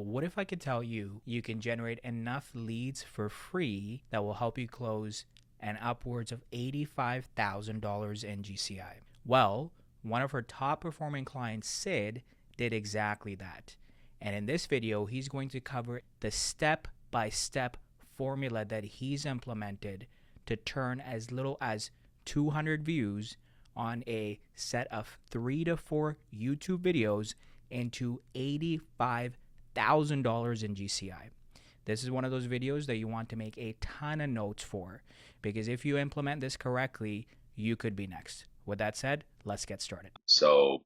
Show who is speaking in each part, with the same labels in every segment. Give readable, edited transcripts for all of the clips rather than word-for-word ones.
Speaker 1: What if I could tell you you can generate enough leads for free that will help you close an upwards of $85,000 in GCI? Well, one of her top performing clients, Sid, did exactly that. And in this video, he's going to cover the step by step formula that he's implemented to turn as little as 200 views on a set of 3 to 4 YouTube videos into $85,000 in GCI. This is one of those videos that you want to make a ton of notes for, because if you implement this correctly, you could be next. With that said, let's get started.
Speaker 2: So,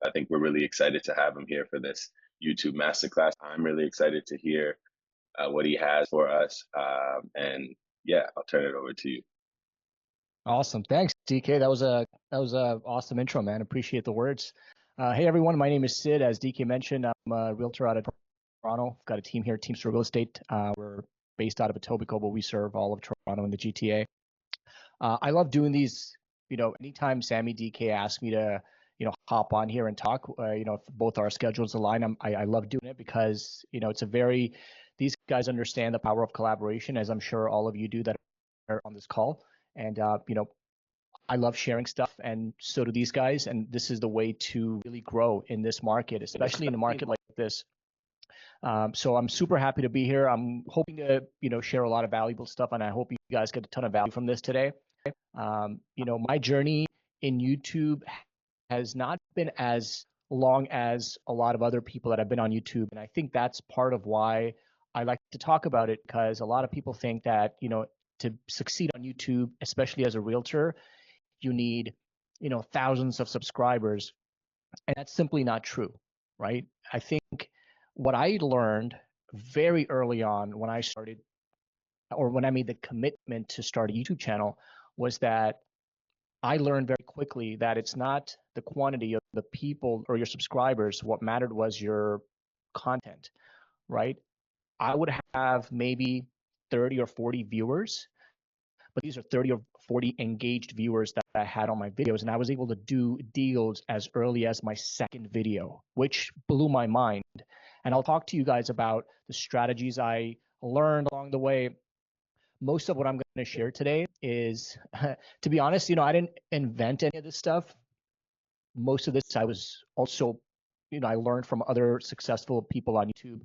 Speaker 2: I think we're really excited to have him here for this YouTube masterclass. I'm really excited to hear what he has for us. And yeah, I'll turn it over to you.
Speaker 3: Awesome. Thanks, DK. That was a awesome intro, man. Appreciate the words. Hey, everyone. My name is Sid. As DK mentioned, I'm a realtor out of Toronto. I've got a team here, Teams for Real Estate. We're based out of Etobicoke, but we serve all of Toronto and the GTA. I love doing these. Anytime Sammy DK asks me to, hop on here and talk, if both our schedules align, I love doing it because, these guys understand the power of collaboration, as I'm sure all of you do that are on this call. And, I love sharing stuff, and so do these guys. And this is the way to really grow in this market, especially in a market like this. So I'm super happy to be here. I'm hoping to, share a lot of valuable stuff, and I hope you guys get a ton of value from this today. My journey in YouTube has not been as long as a lot of other people that have been on YouTube. And I think that's part of why I like to talk about it, because a lot of people think that, to succeed on YouTube, especially as a realtor, you need, thousands of subscribers. And that's simply not true, right? I think what I learned very early on when I started, or when I made the commitment to start a YouTube channel, was that I learned very quickly that it's not the quantity of the people or your subscribers. What mattered was your content, right? I would have maybe 30 or 40 viewers, but these are 30 or 40 engaged viewers that I had on my videos. And I was able to do deals as early as my second video, which blew my mind. And I'll talk to you guys about the strategies I learned along the way. Most of what I'm going to share today is, to be honest, I didn't invent any of this stuff. Most of this I was also, I learned from other successful people on YouTube.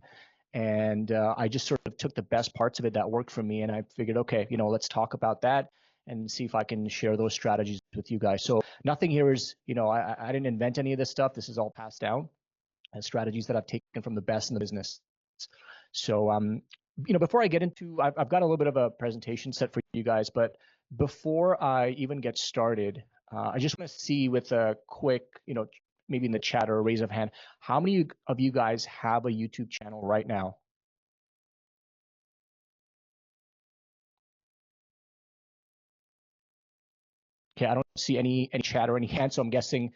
Speaker 3: And I just sort of took the best parts of it that worked for me. And I figured, okay, let's talk about that and see if I can share those strategies with you guys. So nothing here is, I didn't invent any of this stuff. This is all passed down as strategies that I've taken from the best in the business. So, before I get into, I've got a little bit of a presentation set for you guys, but before I even get started, I just want to see with a quick, maybe in the chat or a raise of hand, how many of you guys have a YouTube channel right now? Okay, I don't see any chat or any hands, so I'm guessing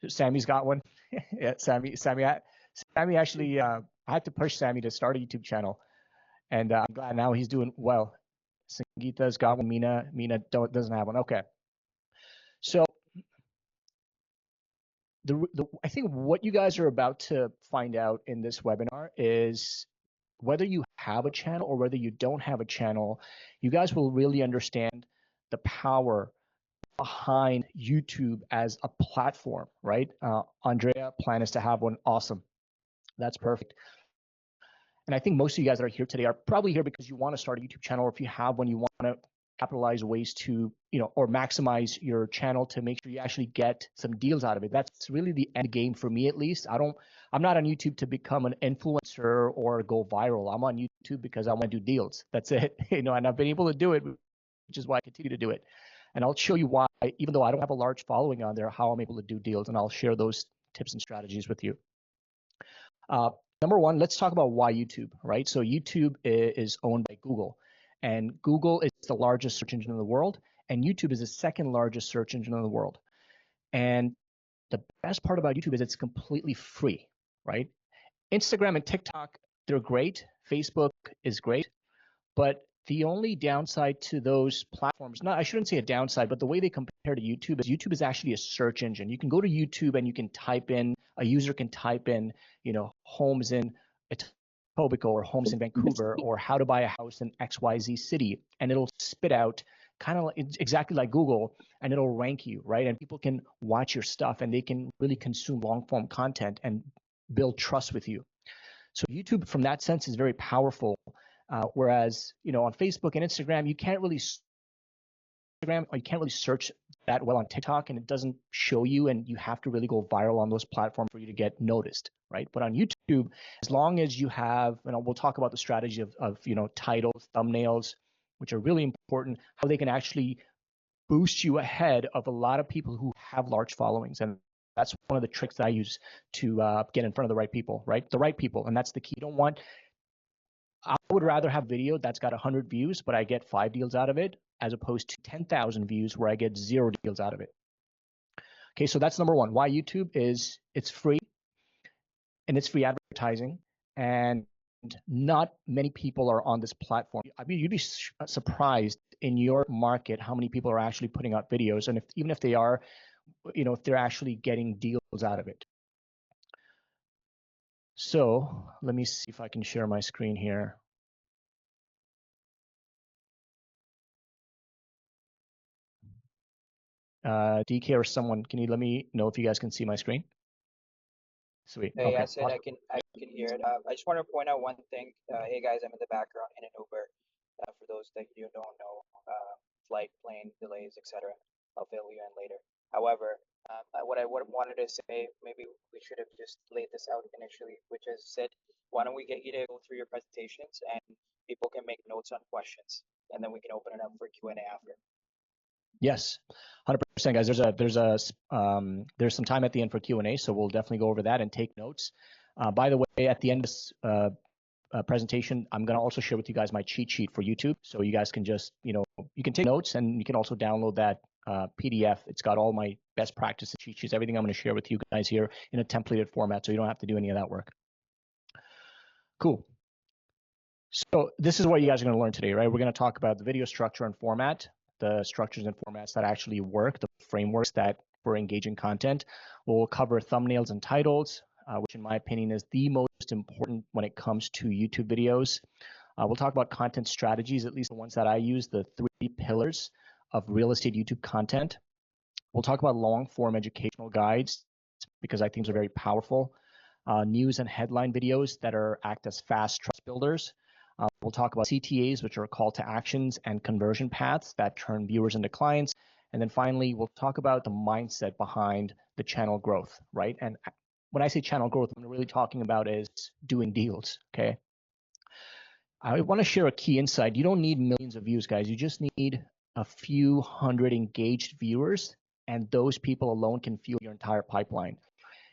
Speaker 3: Sammy's got one. Yeah, Sammy actually, I had to push Sammy to start a YouTube channel, and I'm glad now he's doing well. Sangeeta's got one. Mina doesn't have one. Okay, so I think what you guys are about to find out in this webinar is whether you have a channel or whether you don't have a channel, you guys will really understand the power behind YouTube as a platform, right? Andrea, plan is to have one. Awesome. That's perfect. And I think most of you guys that are here today are probably here because you want to start a YouTube channel, or if you have one, you want to capitalize ways to, or maximize your channel to make sure you actually get some deals out of it. That's really the end game for me, at least. I'm not on YouTube to become an influencer or go viral. I'm on YouTube because I want to do deals. That's it. And I've been able to do it, which is why I continue to do it. And I'll show you why, even though I don't have a large following on there, how I'm able to do deals. And I'll share those tips and strategies with you. Number one, let's talk about why YouTube, right? So YouTube is owned by Google, and Google is the largest search engine in the world, and YouTube is the second largest search engine in the world. And the best part about YouTube is it's completely free, right? Instagram and TikTok, they're great. Facebook is great. But the only downside to those platforms, I shouldn't say a downside, but the way they compare to YouTube is actually a search engine. You can go to YouTube and you can type in, a user can type in, homes in Etobicoke or homes in Vancouver or how to buy a house in XYZ city, and it'll spit out kind of exactly like Google, and it'll rank you, right? And people can watch your stuff and they can really consume long form content and build trust with you. So YouTube, from that sense, is very powerful. Whereas, on Facebook and Instagram, you can't really search that well on TikTok, and it doesn't show you, and you have to really go viral on those platforms for you to get noticed, right? But on YouTube, as long as you have, we'll talk about the strategy of titles, thumbnails, which are really important, how they can actually boost you ahead of a lot of people who have large followings. And that's one of the tricks that I use to get in front of the right people, right? The right people. And that's the key. I would rather have video that's got 100 views, but I get 5 deals out of it, as opposed to 10,000 views where I get 0 deals out of it. Okay, so that's number one. Why YouTube is it's free, and it's free advertising, and not many people are on this platform. I mean, you'd be surprised in your market how many people are actually putting out videos, and even if they are, if they're actually getting deals out of it. So let me see if I can share my screen here. DK or someone, can you let me know if you guys can see my screen? Sweet.
Speaker 4: Hey,
Speaker 3: Okay.
Speaker 4: I said
Speaker 3: Awesome.
Speaker 4: I can hear it. I just want to point out one thing. Hey guys, I'm in the background in an Uber. For those that you don't know, flight, plane delays, etc. I'll fill you in later. However, what I wanted to say, maybe we should have just laid this out initially, which is Sid, why don't we get you to go through your presentations and people can make notes on questions, and then we can open it up for Q&A after.
Speaker 3: Yes, 100%, guys. There's some time at the end for Q&A, so we'll definitely go over that and take notes. By the way, at the end of this presentation, I'm going to also share with you guys my cheat sheet for YouTube, so you guys can just, you can take notes, and you can also download that PDF. It's got all my best practices, cheat sheets, everything I'm going to share with you guys here in a templated format, so you don't have to do any of that work. Cool. So this is what you guys are going to learn today, right? We're going to talk about the video structure and format, the structures and formats that actually work, the frameworks that for engaging content. We'll cover thumbnails and titles, which in my opinion is the most important when it comes to YouTube videos. We'll talk about content strategies, at least the ones that I use, the 3 pillars of real estate YouTube content. We'll talk about long form educational guides because I think they're very powerful. News and headline videos that act as fast trust builders. We'll talk about CTAs, which are call to actions and conversion paths that turn viewers into clients. And then finally, we'll talk about the mindset behind the channel growth, right? And when I say channel growth, what I'm really talking about is doing deals, okay? I want to share a key insight. You don't need millions of views, guys. You just need a few hundred engaged viewers, and those people alone can fuel your entire pipeline.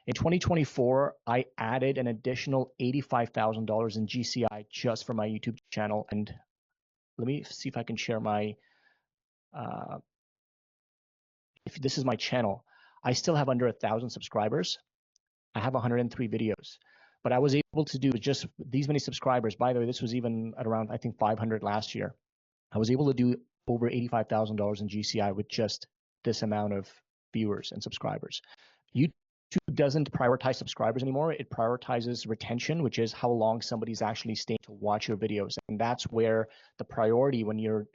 Speaker 3: In 2024, I added an additional $85,000 in GCI just for my YouTube channel. And let me see if I can share my, if this is my channel, I still have under 1,000 subscribers. I have 103 videos, but I was able to do just these many subscribers. By the way, this was even at around, I think 500 last year. I was able to do over $85,000 in GCI with just this amount of viewers and subscribers. YouTube doesn't prioritize subscribers anymore. It prioritizes retention, which is how long somebody's actually staying to watch your videos. And that's where the priority when you're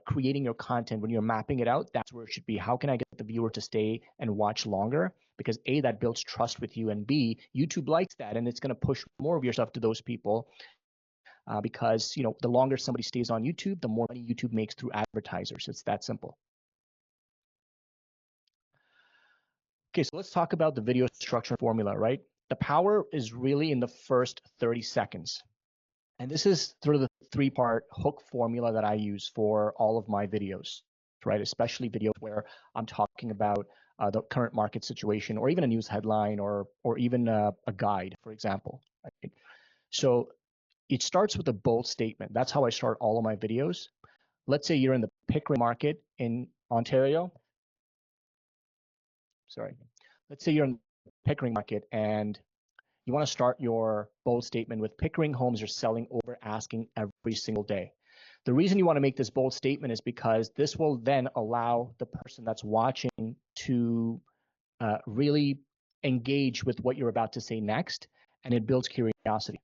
Speaker 3: creating your content, when you're mapping it out, that's where it should be. How can I get the viewer to stay and watch longer? Because A, that builds trust with you, and B, YouTube likes that, and it's going to push more of your stuff to those people. Because the longer somebody stays on YouTube, the more money YouTube makes through advertisers. It's that simple. Okay, so let's talk about the video structure formula, right? The power is really in the first 30 seconds. And this is sort of the 3-part hook formula that I use for all of my videos, right? Especially videos where I'm talking about the current market situation, or even a news headline, or even a guide, for example. Right? So it starts with a bold statement. That's how I start all of my videos. Let's say you're in the Pickering market in Ontario. Sorry. Let's say you're in the Pickering market and you want to start your bold statement with Pickering homes are selling over asking every single day. The reason you want to make this bold statement is because this will then allow the person that's watching to really engage with what you're about to say next, and it builds curiosity.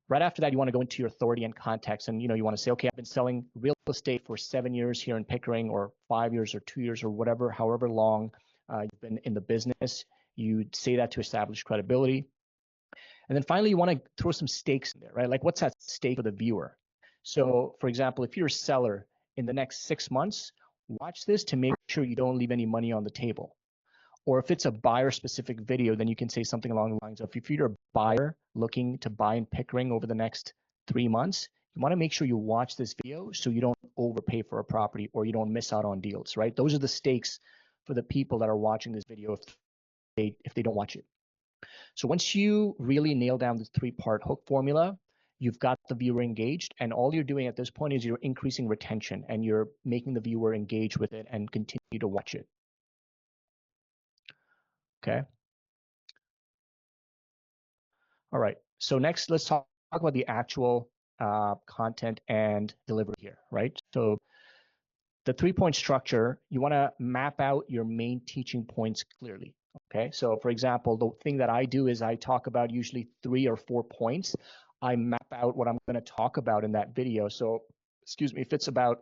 Speaker 3: Right after that, you want to go into your authority and context, and you want to say, okay, I've been selling real estate for 7 years here in Pickering, or 5 years, or 2 years, or whatever, however long you've been in the business. You say that to establish credibility. And then finally, you want to throw some stakes in there, right? Like, what's at stake for the viewer? So, for example, if you're a seller in the next 6 months, watch this to make sure you don't leave any money on the table. Or if it's a buyer-specific video, then you can say something along the lines of, if you're a buyer looking to buy in Pickering over the next 3 months, you want to make sure you watch this video so you don't overpay for a property or you don't miss out on deals, right? Those are the stakes for the people that are watching this video if they don't watch it. So once you really nail down the 3-part hook formula, you've got the viewer engaged, and all you're doing at this point is you're increasing retention and you're making the viewer engage with it and continue to watch it. Okay. All right. So next, let's talk about the actual content and delivery here, right? So the 3-point structure, you want to map out your main teaching points clearly. Okay. So for example, the thing that I do is I talk about usually 3 or 4 points. I map out what I'm going to talk about in that video. So, excuse me, if it's about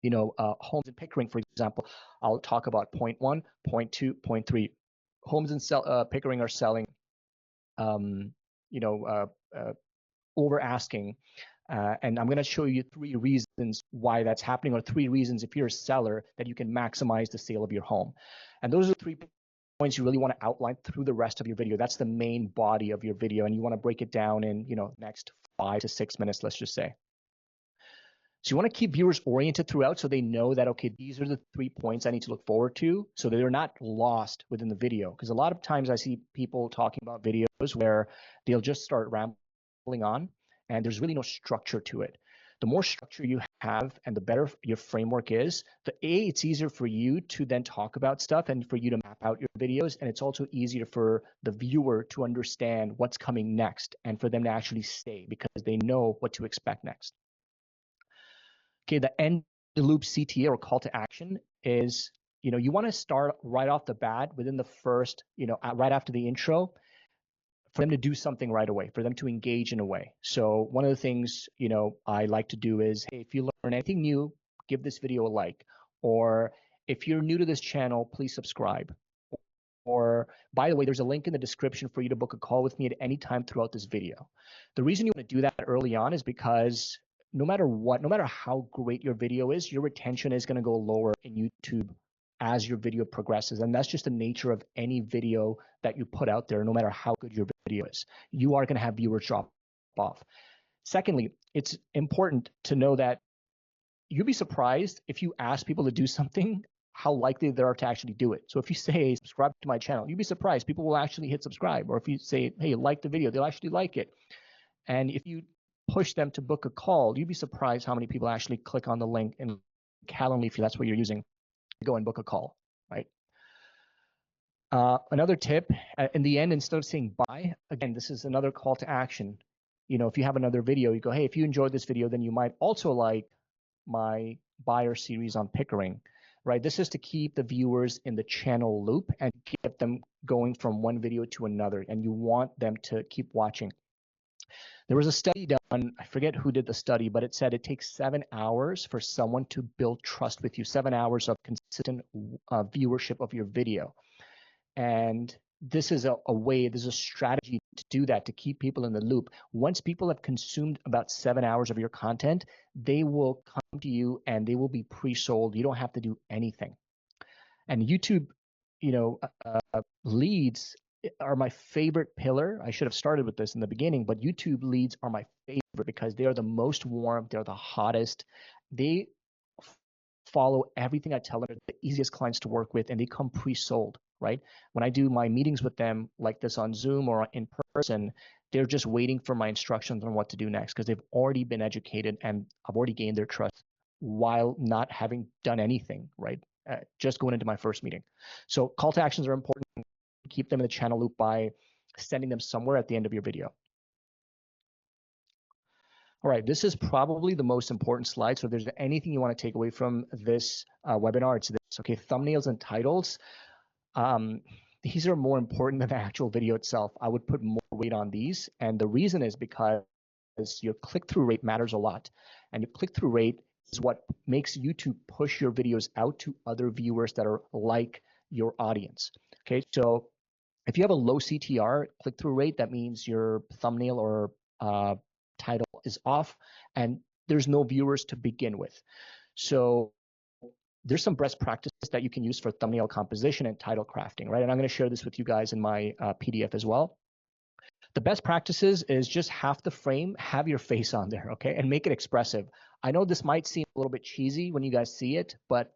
Speaker 3: homes in Pickering, for example, I'll talk about point 1, point 2, point 3. Homes in Pickering are selling, over asking. And I'm going to show you 3 reasons why that's happening, or 3 reasons if you're a seller that you can maximize the sale of your home. And those are 3 points you really want to outline through the rest of your video. That's the main body of your video, and you want to break it down in next 5 to 6 minutes, let's just say. So you want to keep viewers oriented throughout so they know that, okay, these are the 3 points I need to look forward to, so that they're not lost within the video. Because a lot of times I see people talking about videos where they'll just start rambling on, and there's really no structure to it. The more structure you have and the better your framework is, it's easier for you to then talk about stuff and for you to map out your videos. And it's also easier for the viewer to understand what's coming next and for them to actually stay because they know what to expect next. Okay, the end loop CTA, or call to action, is, you want to start right off the bat within the first, right after the intro, for them to do something right away, for them to engage in a way. So one of the things, I like to do is, hey, if you learn anything new, give this video a like. Or if you're new to this channel, please subscribe. Or, by the way, there's a link in the description for you to book a call with me at any time throughout this video. The reason you want to do that early on is because no matter what, no matter how great your video is, your retention is going to go lower in YouTube as your video progresses. And that's just the nature of any video that you put out there, no matter how good your video is. You are going to have viewers drop off. Secondly, it's important to know that you'd be surprised if you ask people to do something, how likely they are to actually do it. So if you say, subscribe to my channel, you'd be surprised. People will actually hit subscribe. Or if you say, hey, like the video, they'll actually like it. And if you push them to book a call, you'd be surprised how many people actually click on the link in Calendly, if that's what you're using, to go and book a call, right? Another tip, in the end, instead of saying buy, again, this is another call to action. If you have another video, you go, hey, if you enjoyed this video, then you might also like my buyer series on Pickering, right? This is to keep the viewers in the channel loop and get them going from one video to another, and you want them to keep watching. There was a study done, I forget who did the study, but it said it takes 7 hours for someone to build trust with you, 7 hours of consistent viewership of your video. And this is a way, there's a strategy to do that, to keep people in the loop. Once people have consumed about 7 hours of your content, they will come to you and they will be pre-sold. You don't have to do anything. And YouTube, leads are my favorite pillar. I should have started with this in the beginning, but YouTube leads are my favorite because they are the most warm. They're the hottest. They follow everything I tell them. They're the easiest clients to work with, and they come pre-sold, right? When I do my meetings with them like this on Zoom or in person, they're just waiting for my instructions on what to do next because they've already been educated and I've already gained their trust while not having done anything, right? Just going into my first meeting. So call to actions are important. Keep them in the channel loop by sending them somewhere at the end of your video. All right, this is probably the most important slide. So if there's anything you want to take away from this webinar, it's this. Okay, thumbnails and titles. these are more important than the actual video itself. I would put more weight on these. And the reason is because your click-through rate matters a lot. And your click-through rate is what makes YouTube push your videos out to other viewers that are like your audience. Okay, so if you have a low CTR, click-through rate, that means your thumbnail or title is off and there's no viewers to begin with. So there's some best practices that you can use for thumbnail composition and title crafting, right? And I'm going to share this with you guys in my PDF as well. The best practices is just half the frame, have your face on there, okay? And make it expressive. I know this might seem a little bit cheesy when you guys see it, but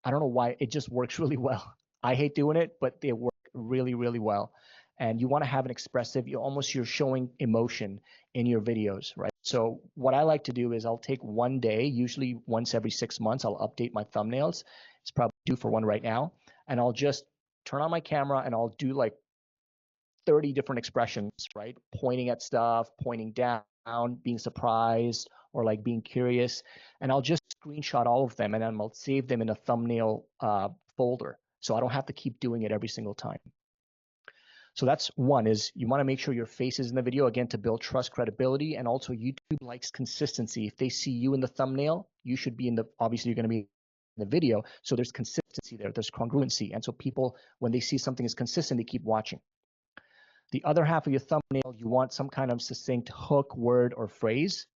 Speaker 3: I don't know why, it just works really well. I hate doing it, but they work really, really well. And you want to have an expressive, you're showing emotion in your videos, right? So what I like to do is I'll take one day, usually once every 6 months, I'll update my thumbnails. It's probably due for one right now. And I'll just turn on my camera and I'll do like 30 different expressions, right? Pointing at stuff, pointing down, being surprised, or like being curious. And I'll just screenshot all of them and then I'll save them in a thumbnail folder. So I don't have to keep doing it every single time. So that's one, is you want to make sure your face is in the video, again, to build trust, credibility, and also YouTube likes consistency. If they see you in the thumbnail, you should be obviously you're going to be in the video. So there's consistency there, there's congruency. And so people, when they see something is consistent, they keep watching. The other half of your thumbnail, you want some kind of succinct hook, word, or phrase.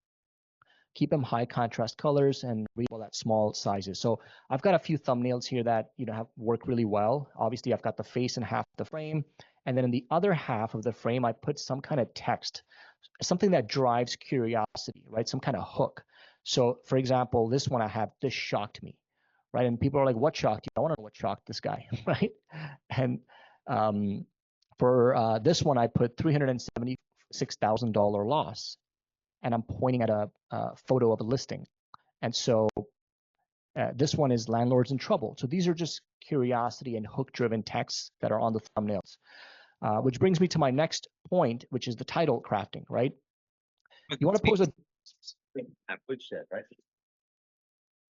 Speaker 3: Keep them high contrast colors and readable at small sizes. So I've got a few thumbnails here that have work really well. Obviously, I've got the face in half the frame. And then in the other half of the frame, I put some kind of text, something that drives curiosity, right? Some kind of hook. So for example, this one I have, this shocked me, right? And people are like, what shocked you? I want to know what shocked this guy, right? And for this one, I put $376,000 loss, and I'm pointing at a photo of a listing. And so this one is landlords in trouble. So these are just curiosity and hook-driven texts that are on the thumbnails. Which brings me to my next point, which is the title crafting, right? You want to pose a... right?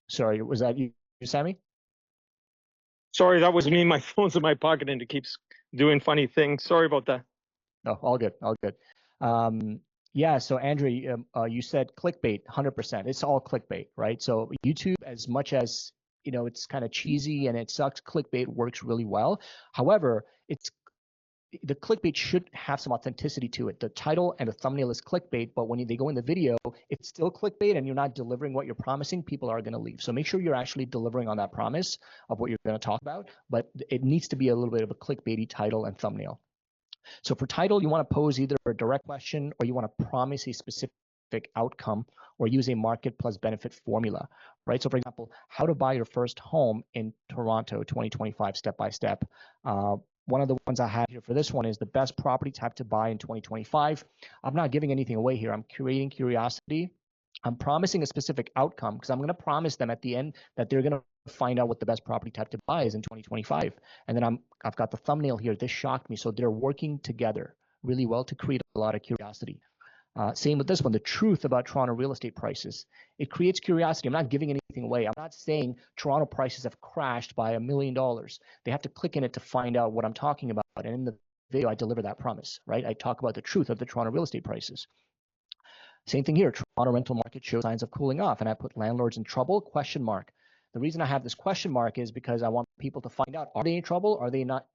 Speaker 3: Sorry, was that you, Sammy?
Speaker 5: Sorry, that was me. My phone's in my pocket and it keeps doing funny things. Sorry about that.
Speaker 3: No, all good, all good. Yeah, so Andrew, you said clickbait, 100%. It's all clickbait, right? So YouTube, as much as it's kind of cheesy and it sucks, clickbait works really well. However, the clickbait should have some authenticity to it. The title and the thumbnail is clickbait, but when they go in the video, it's still clickbait and you're not delivering what you're promising, people are going to leave. So make sure you're actually delivering on that promise of what you're going to talk about, but it needs to be a little bit of a clickbaity title and thumbnail. So for title, you want to pose either a direct question or you want to promise a specific outcome or use a market plus benefit formula, right? So for example, how to buy your first home in Toronto 2025 step by step. One of the ones I have here for this one is the best property type to buy in 2025. I'm not giving anything away here. I'm creating curiosity. I'm promising a specific outcome because I'm going to promise them at the end that they're going to find out what the best property type to buy is in 2025. And then I've got the thumbnail here. This shocked me. So they're working together really well to create a lot of curiosity. Same with this one, the truth about Toronto real estate prices. It creates curiosity. I'm not giving anything away. I'm not saying Toronto prices have crashed by $1 million. They have to click in it to find out what I'm talking about. And in the video, I deliver that promise, right? I talk about the truth of the Toronto real estate prices. Same thing here. Toronto rental market shows signs of cooling off. And I put landlords in trouble, question mark. The reason I have this question mark is because I want people to find out, are they in trouble? Are they not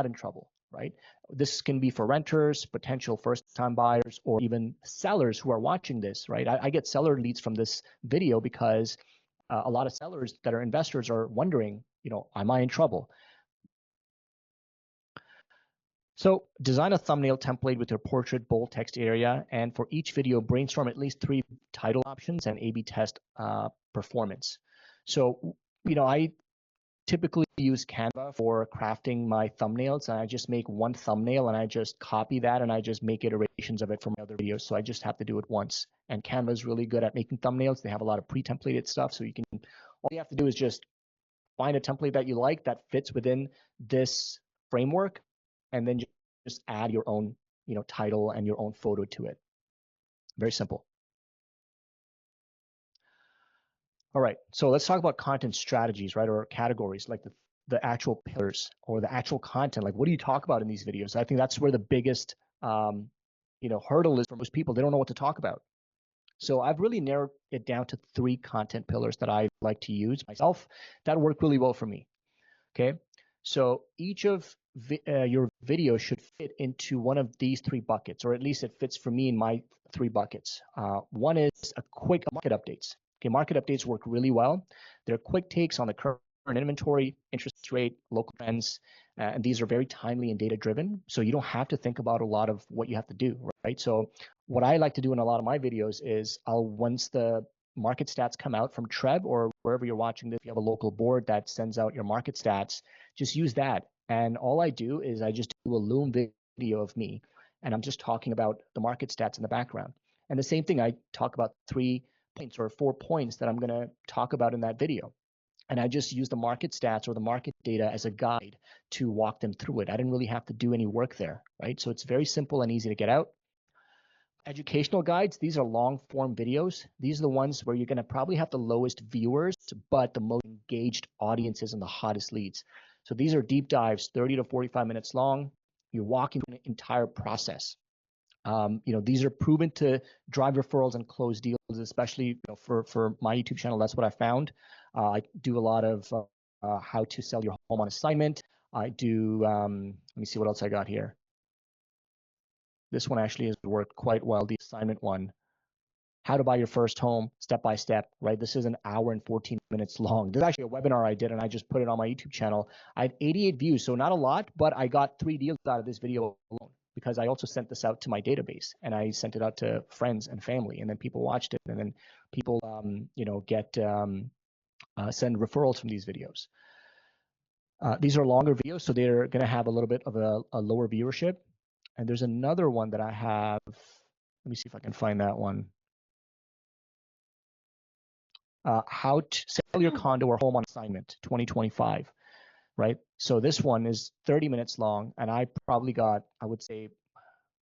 Speaker 3: in trouble, right? This can be for renters, potential first-time buyers, or even sellers who are watching this, right? I get seller leads from this video because a lot of sellers that are investors are wondering, am I in trouble? So design a thumbnail template with your portrait bold text area, and for each video, brainstorm at least 3 title options and A/B test performance. So, I typically use Canva for crafting my thumbnails, and I just make one thumbnail and I just copy that and I just make iterations of it for my other videos. So I just have to do it once. And Canva is really good at making thumbnails. They have a lot of pre-templated stuff. So all you have to do is just find a template that you like that fits within this framework, and then just add your own, title and your own photo to it. Very simple. All right, so let's talk about content strategies, right, or categories like the the actual pillars or the actual content. Like, what do you talk about in these videos? I think that's where the biggest, hurdle is for most people. They don't know what to talk about. So I've really narrowed it down to 3 content pillars that I like to use myself that work really well for me. Okay. So each of your videos should fit into one of these 3 buckets, or at least it fits for me in my 3 buckets. One is a quick market updates. Okay, market updates work really well. They're quick takes on the current inventory, interest rate, local trends, and these are very timely and data driven. So you don't have to think about a lot of what you have to do, right? So what I like to do in a lot of my videos is once the market stats come out from Treb or wherever you're watching this, if you have a local board that sends out your market stats, just use that. And all I do is I just do a Loom video of me, and I'm just talking about the market stats in the background. And the same thing, I talk about 3 points or 4 points that I'm going to talk about in that video. And I just use the market stats or the market data as a guide to walk them through it. I didn't really have to do any work there, right? So it's very simple and easy to get out. Educational guides, these are long form videos. These are the ones where you're going to probably have the lowest viewers, but the most engaged audiences and the hottest leads. So these are deep dives, 30 to 45 minutes long. You're walking through an entire process. These are proven to drive referrals and close deals, especially for my YouTube channel. That's what I found. I do a lot of how to sell your home on assignment. I do, let me see what else I got here. This one actually has worked quite well, the assignment one. How to buy your first home, step by step, right? This is an hour and 14 minutes long. This is actually a webinar I did, and I just put it on my YouTube channel. I had 88 views, so not a lot, but I got 3 deals out of this video alone because I also sent this out to my database, and I sent it out to friends and family, and then people watched it, and then people, send referrals from these videos. These are longer videos, so they're going to have a little bit of a lower viewership. And there's another one that I have. Let me see if I can find that one. How to sell your condo or home on assignment 2025, right? So this one is 30 minutes long, and I probably got, I would say,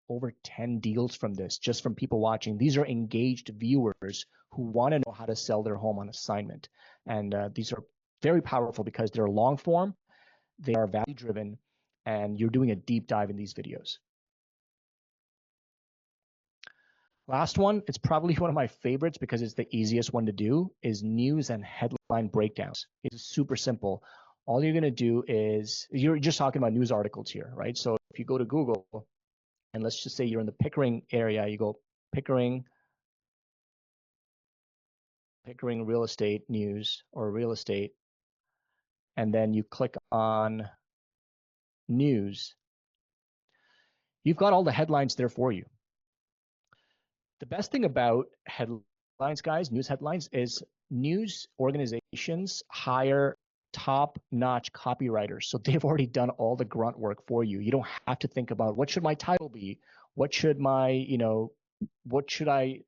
Speaker 3: over 10 deals from this, just from people watching. These are engaged viewers who want to know how to sell their home on assignment. And these are very powerful because they're long form, they are value driven, and you're doing a deep dive in these videos. Last one, it's probably one of my favorites because it's the easiest one to do, is news and headline breakdowns. It's super simple. All you're going to do is, you're just talking about news articles here, right? So if you go to Google, and let's just say you're in the Pickering area, you go Pickering real estate news or real estate, and then you click on news. You've got all the headlines there for you. The best thing about headlines, guys, news headlines, is news organizations hire top-notch copywriters. So they've already done all the grunt work for you. You don't have to think about what should my title be? What should I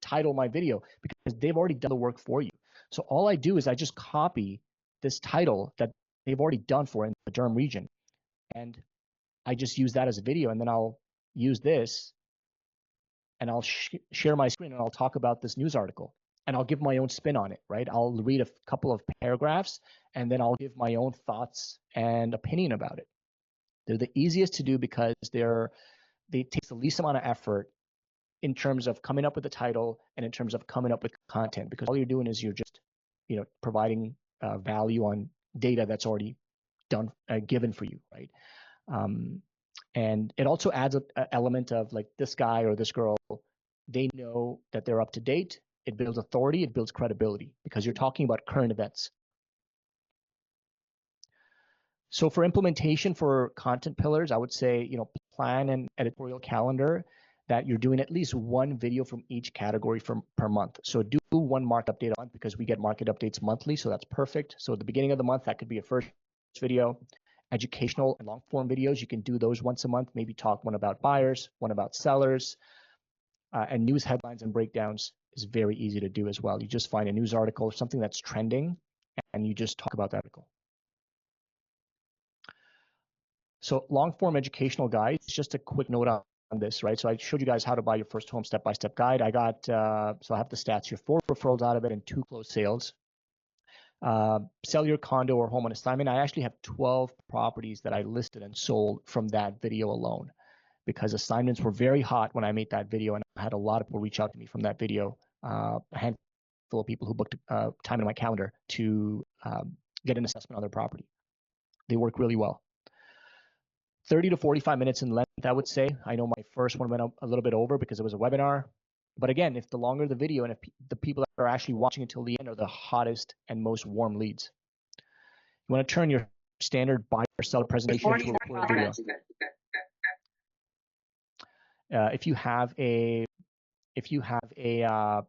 Speaker 3: title my video? Because they've already done the work for you. So all I do is I just copy this title that they've already done for in the Durham region. And I just use that as a video, and then I'll use this and I'll share my screen and I'll talk about this news article and I'll give my own spin on it, right? I'll read a couple of paragraphs and then I'll give my own thoughts and opinion about it. They're the easiest to do because they take the least amount of effort in terms of coming up with the title and in terms of coming up with content, because all you're doing is you're just, providing value on data that's already done, given for you, right? And it also adds an element of like this guy or this girl, they know that they're up to date. It builds authority, it builds credibility because you're talking about current events. So for implementation for content pillars, I would say, plan an editorial calendar that you're doing at least one video from each category per month. So do one market update a month because we get market updates monthly. So that's perfect. So at the beginning of the month, that could be a first video. Educational and long form videos, you can do those once a month, maybe talk one about buyers, one about sellers, and news headlines and breakdowns is very easy to do as well. You just find a news article or something that's trending and you just talk about that article. So long form educational guides, just a quick note on this, right? So I showed you guys how to buy your first home step-by-step guide. I got, so I have the stats here, 4 referrals out of it and 2 closed sales. Sell your condo or home on assignment. I actually have 12 properties that I listed and sold from that video alone, because assignments were very hot when I made that video, and I had a lot of people reach out to me from that video. A handful of people who booked time in my calendar to get an assessment on their property. They work really well. 30 to 45 minutes in length, I would say. I know my first one went a little bit over because it was a webinar. But again, if the longer the video and if the people that are actually watching until the end are the hottest and most warm leads. You want to turn your standard buyer seller presentation into a recorded video. If you have a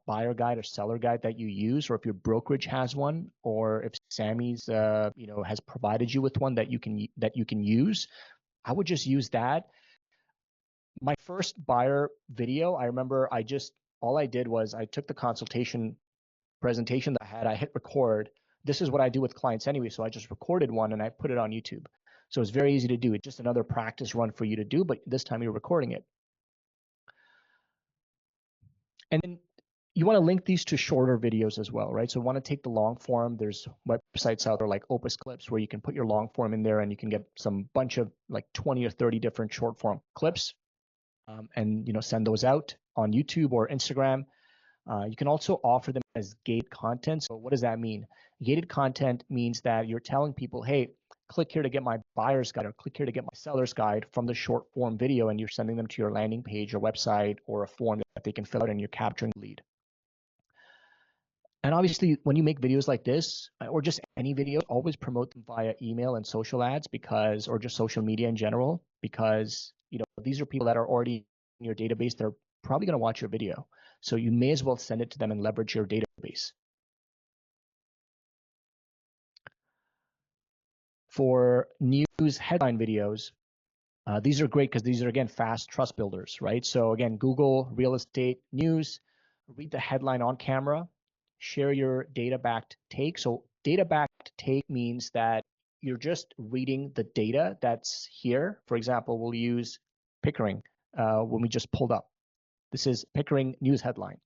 Speaker 3: buyer guide or seller guide that you use, or if your brokerage has one, or if Sammy's has provided you with one that you can use, I would just use that. My first buyer video, I remember all I did was I took the consultation presentation that I had, I hit record. This is what I do with clients anyway, so I just recorded one and I put it on YouTube. So it's very easy to do. It's just another practice run for you to do, but this time you're recording it. And then you want to link these to shorter videos as well, right? So you want to take the long form. There's websites out there like Opus Clips where you can put your long form in there and you can get some bunch of like 20 or 30 different short form clips, and send those out on YouTube or Instagram. You can also offer them as gated content. So what does that mean? Gated content means that you're telling people, hey, click here to get my buyer's guide or click here to get my seller's guide from the short form video, and you're sending them to your landing page or website or a form that they can fill out, and you're capturing the lead. And obviously, when you make videos like this, or just any video, always promote them via email and social ads, or just social media in general, because these are people that are already in your database. They're probably going to watch your video. So you may as well send it to them and leverage your database. For news headline videos, these are great because these are, again, fast trust builders, right? So again, Google real estate news, read the headline on camera, share your data-backed take. So data-backed take means that you're just reading the data that's here. For example, we'll use Pickering when we just pulled up. This is Pickering news headline.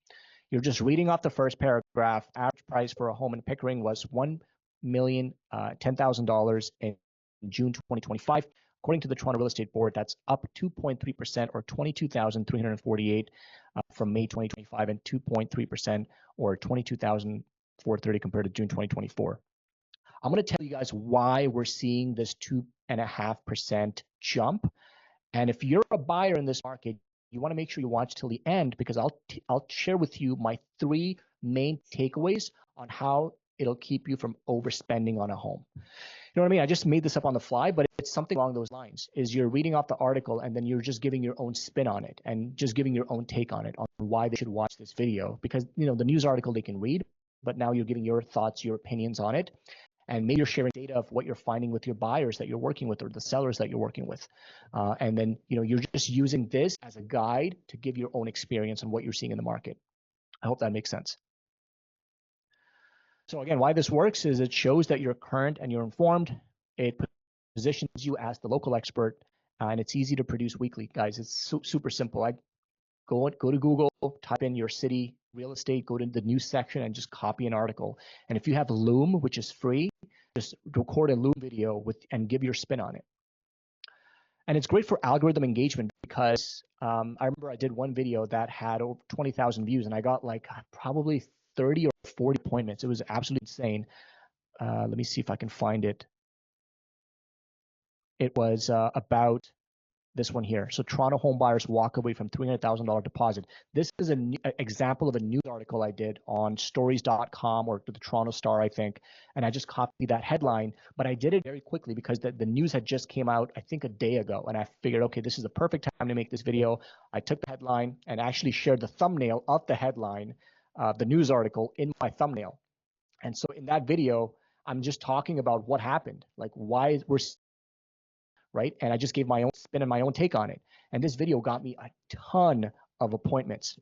Speaker 3: You're just reading off the first paragraph. Average price for a home in Pickering was $1,010,000 in June 2025. According to the Toronto Real Estate Board, that's up 2.3% or 22,348 from May 2025, and 2.3% or 22,430 compared to June 2024. I'm going to tell you guys why we're seeing this 2.5% jump. And if you're a buyer in this market, you want to make sure you watch till the end, because I'll share with you my 3 main takeaways on how it'll keep you from overspending on a home. You know what I mean? I just made this up on the fly, but it's something along those lines. Is you're reading off the article and then you're just giving your own spin on it and just giving your own take on it, on why they should watch this video. Because the news article they can read, but now you're giving your thoughts, your opinions on it. And maybe you're sharing data of what you're finding with your buyers that you're working with, or the sellers that you're working with. And then, you're just using this as a guide to give your own experience on what you're seeing in the market. I hope that makes sense. So again, why this works is it shows that you're current and you're informed. It positions you as the local expert, and it's easy to produce weekly, guys. It's super simple. I go to Google, type in your city real estate, go to the news section, and just copy an article. And if you have Loom, which is free, just record a Loom video and give your spin on it. And it's great for algorithm engagement because I remember I did one video that had over 20,000 views, and I got like probably 30 or 40 appointments. It was absolutely insane. Let me see if I can find it. It was about this one here. So Toronto home buyers walk away from $300,000 deposit. This is an example of a news article I did on stories.com or the Toronto Star, I think. And I just copied that headline, but I did it very quickly because the news had just came out, I think, a day ago. And I figured, okay, this is the perfect time to make this video. I took the headline and actually shared the thumbnail of the headline, the news article, in my thumbnail. And so in that video, I'm just talking about what happened, like why we're right? And I just gave my own spin and my own take on it. And this video got me a ton of appointments.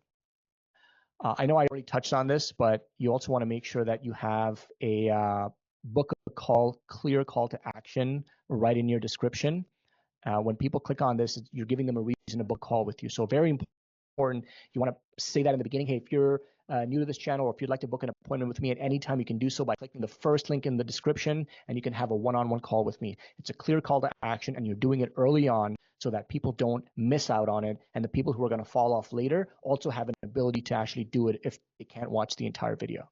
Speaker 3: I know I already touched on this, but you also want to make sure that you have a book a call, clear call to action right in your description. When people click on this, you're giving them a reason to book a call with you. So very important. You want to say that in the beginning. Hey, if you're new to this channel, or if you'd like to book an appointment with me at any time, you can do so by clicking the first link in the description, and you can have a one-on-one call with me. It's a clear call to action, and you're doing it early on so that people don't miss out on it, and the people who are going to fall off later also have an ability to actually do it if they can't watch the entire video.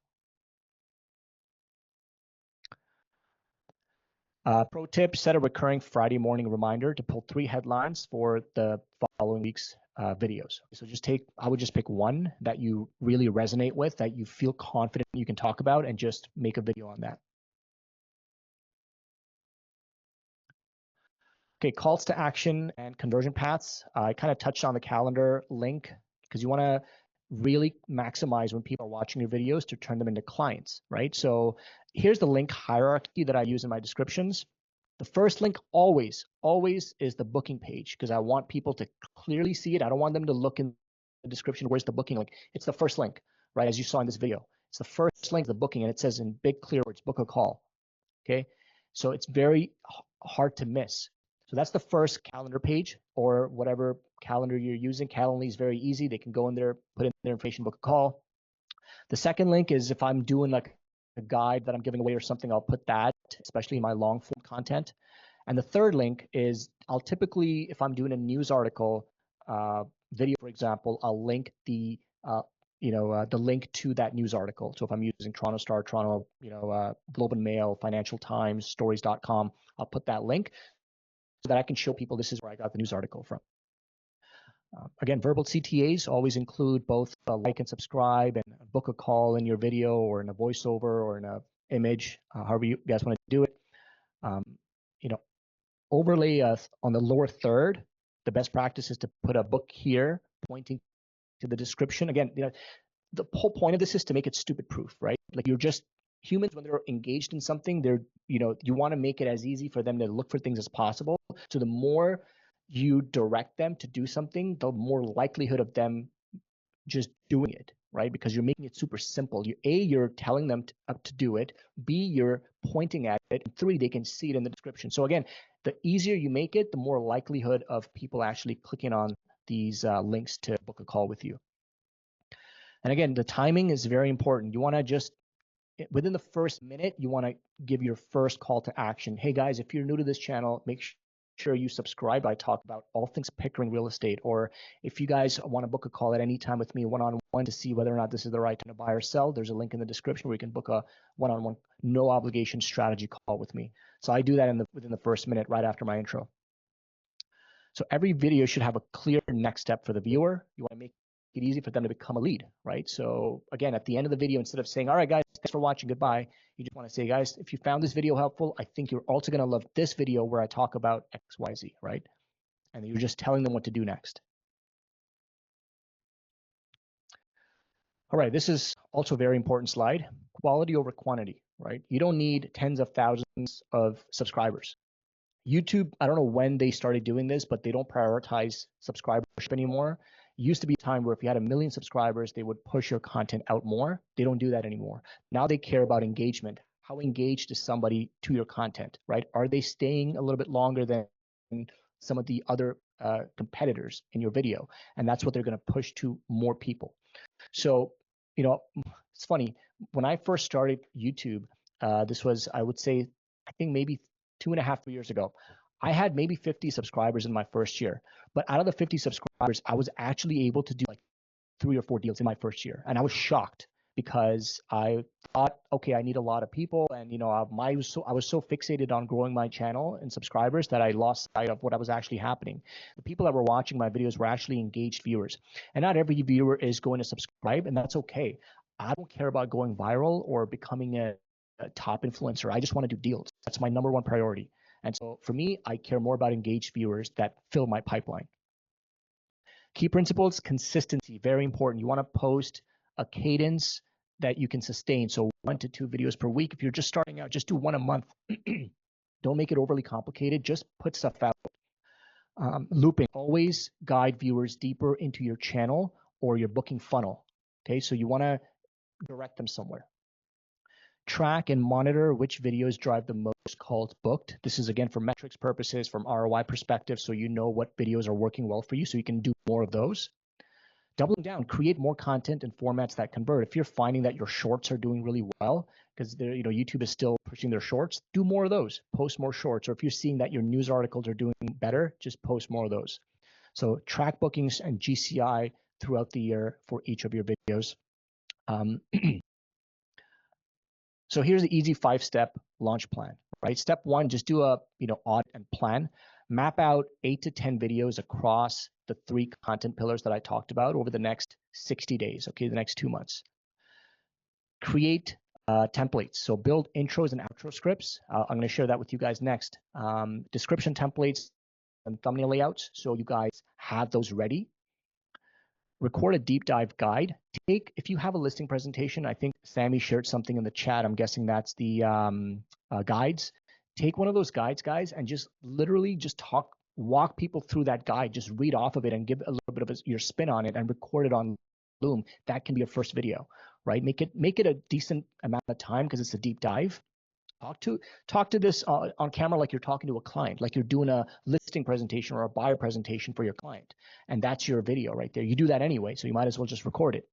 Speaker 3: Pro tip, set a recurring Friday morning reminder to pull 3 headlines for the following week's videos. So I would just pick one that you really resonate with, that you feel confident you can talk about, and just make a video on that. Okay, calls to action and conversion paths. I kind of touched on the calendar link because you want to really maximize when people are watching your videos to turn them into clients, right? So here's the link hierarchy that I use in my descriptions. The first link always is the booking page, because I want people to clearly see it. I don't want them to look in the description, where's the booking link? It's the first link, right? As you saw in this video, it's the first link, the booking, and it says in big clear words, book a call. Okay, so it's very hard to miss. So that's the first calendar page, or whatever calendar you're using. Calendly is very easy. They can go in there, put in their information, book a call. The second link is if I'm doing like a guide that I'm giving away or something, I'll put that, especially in my long form content. And the third link is I'll typically, if I'm doing a news article video, for example, I'll link the the link to that news article. So if I'm using Toronto Star, Toronto, Globe and Mail, Financial Times, Stories.com, I'll put that link so that I can show people this is where I got the news article from. Again, verbal CTAs always include both a like and subscribe and book a call in your video or in a voiceover or in a image, however you guys want to do it. Overlay on the lower third, the best practice is to put a book here pointing to the description. Again, the whole point of this is to make it stupid proof, right? Like humans, when they're engaged in something, you want to make it as easy for them to look for things as possible. So the more you direct them to do something, the more likelihood of them just doing it, right? Because you're making it super simple. You're telling them to do it. B, you're pointing at it. And 3, they can see it in the description. So again, the easier you make it, the more likelihood of people actually clicking on these links to book a call with you. And again, the timing is very important. You want to just, within the first minute, you want to give your first call to action. Hey guys, if you're new to this channel, make sure you subscribe. I talk about all things Pickering real estate. Or if you guys want to book a call at any time with me one-on-one to see whether or not this is the right time to buy or sell, there's a link in the description where you can book a one-on-one, no obligation strategy call with me. So I do that within the first minute right after my intro. So every video should have a clear next step for the viewer. You want to make it easy for them to become a lead, right? So again, at the end of the video, instead of saying, all right, guys, thanks for watching, goodbye, you just want to say, guys, if you found this video helpful, I think you're also going to love this video where I talk about XYZ, right? And you're just telling them what to do next. All right, this is also a very important slide, quality over quantity, right? You don't need tens of thousands of subscribers. YouTube, I don't know when they started doing this, but they don't prioritize subscribership anymore. It used to be a time where if you had 1 million subscribers, they would push your content out more. They don't do that anymore. Now they care about engagement. How engaged is somebody to your content, right? Are they staying a little bit longer than some of the other competitors in your video? And that's what they're going to push to more people. So, it's funny. When I first started YouTube, this was, I would say, I think maybe 2.5 years ago, I had maybe 50 subscribers in my first year. But out of the 50 subscribers, I was actually able to do like 3 or 4 deals in my first year. And I was shocked because I thought, okay, I need a lot of people. And, I was so fixated on growing my channel and subscribers that I lost sight of what was actually happening. The people that were watching my videos were actually engaged viewers. And not every viewer is going to subscribe, and that's okay. I don't care about going viral or becoming a top influencer. I just want to do deals. That's my number one priority. And so for me, I care more about engaged viewers that fill my pipeline. Key principles, consistency, very important. You want to post a cadence that you can sustain. So 1 to 2 videos per week. If you're just starting out, just do 1 a month. Don't make it overly complicated. Just put stuff out. Looping, always guide viewers deeper into your channel or your booking funnel. Okay, so you want to direct them somewhere. Track and monitor which videos drive the most calls booked. This is again for metrics purposes, from ROI perspective, so you know what videos are working well for you so you can do more of those. Double down, create more content and formats that convert. If you're finding that your shorts are doing really well, because YouTube is still pushing their shorts, do more of those. Post more shorts. Or if you're seeing that your news articles are doing better, just post more of those. So track bookings and GCI throughout the year for each of your videos. So here's the easy 5-step launch plan, right? Step 1, just do a audit and plan. Map out 8 to 10 videos across the 3 content pillars that I talked about over the next 60 days, okay, the next 2 months. Create templates. So build intros and outro scripts. I'm going to share that with you guys next. Description templates and thumbnail layouts, so you guys have those ready. Record a deep dive guide. If you have a listing presentation, I think Sammy shared something in the chat. I'm guessing that's the guides. Take one of those guides, guys, and just literally just walk people through that guide. Just read off of it and give a little bit of your spin on it and record it on Loom. That can be your first video, right? Make it a decent amount of time because it's a deep dive. Talk to this on camera like you're talking to a client, like you're doing a listing presentation or a buyer presentation for your client. And that's your video right there. You do that anyway, so you might as well just record it.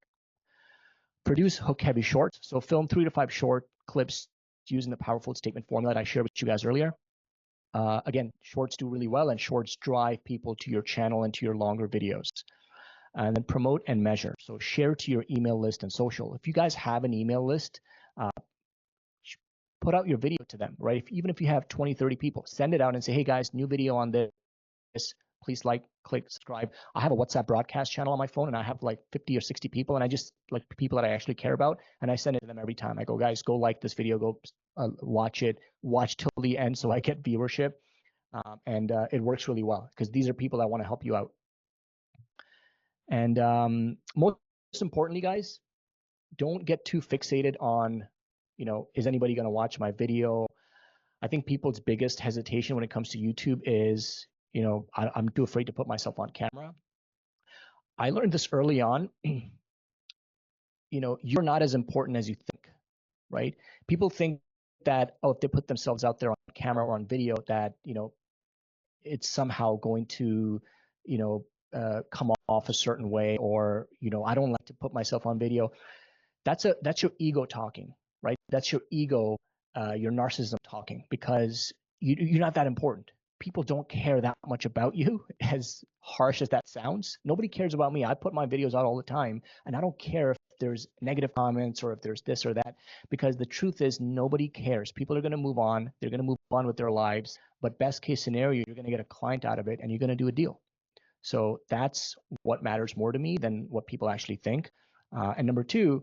Speaker 3: Produce hook-heavy shorts. So film 3 to 5 short clips using the powerful statement formula that I shared with you guys earlier. Again, shorts do really well, and shorts drive people to your channel and to your longer videos. And then promote and measure. So share to your email list and social. If you guys have an email list, put out your video to them, right? Even if you have 20, 30 people, send it out and say, hey guys, new video on this. Please like, click, subscribe. I have a WhatsApp broadcast channel on my phone, and I have like 50 or 60 people, and I just like people that I actually care about, and I send it to them every time. I go, guys, go like this video, go watch till the end so I get viewership. And it works really well because these are people that want to help you out. And most importantly, guys, don't get too fixated on, is anybody going to watch my video? I think people's biggest hesitation when it comes to YouTube is, I'm too afraid to put myself on camera. I learned this early on. You're not as important as you think, right? People think that, if they put themselves out there on camera or on video, that, it's somehow going to, come off a certain way, or, I don't like to put myself on video. That's your ego talking, right? That's your ego, your narcissism talking, because you're not that important. People don't care that much about you, as harsh as that sounds. Nobody cares about me. I put my videos out all the time, and I don't care if there's negative comments or if there's this or that, because the truth is nobody cares. People are going to move on. They're going to move on with their lives. But best case scenario, you're going to get a client out of it, and you're going to do a deal. So that's what matters more to me than what people actually think. And number 2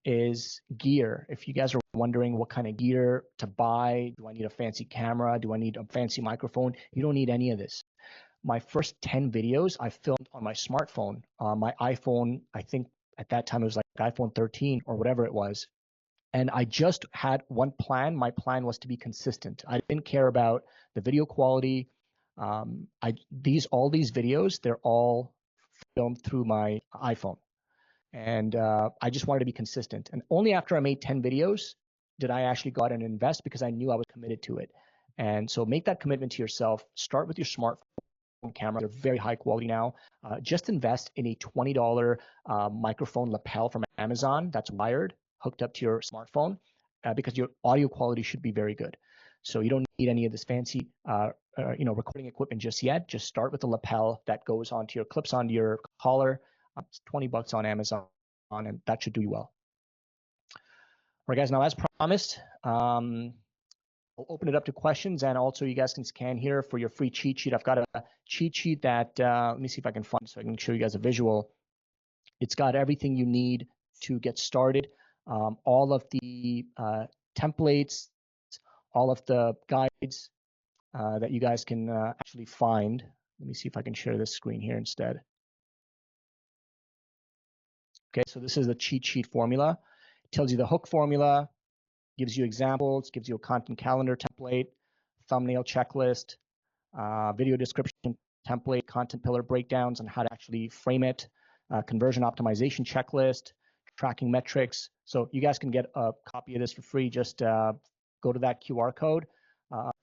Speaker 3: is gear. If you guys are wondering what kind of gear to buy, do I need a fancy camera? Do I need a fancy microphone? You don't need any of this. My first 10 videos I filmed on my smartphone, my iPhone. I think at that time it was like iPhone 13 or whatever it was. And I just had one plan. My plan was to be consistent. I didn't care about the video quality. All these videos, they're all filmed through my iPhone. And I just wanted to be consistent. And only after I made 10 videos did I actually go out and invest, because I knew I was committed to it. And so make that commitment to yourself. Start with your smartphone camera. They're very high quality now. Just invest in a $20 microphone lapel from Amazon that's wired, hooked up to your smartphone, because your audio quality should be very good. So you don't need any of this fancy recording equipment just yet. Just start with the lapel that goes onto your clips onto your collar. It's $20 on Amazon, and that should do you well. All right, guys. Now, as promised, I'll open it up to questions, and also you guys can scan here for your free cheat sheet. I've got a cheat sheet that let me see if I can find so I can show you guys a visual. It's got everything you need to get started. All of the templates, all of the guides that you guys can actually find. Let me see if I can share this screen here instead. Okay, so this is the cheat sheet formula. It tells you the hook formula, gives you examples, gives you a content calendar template, thumbnail checklist, video description template, content pillar breakdowns on how to actually frame it, conversion optimization checklist, tracking metrics. So you guys can get a copy of this for free. Just go to that QR code,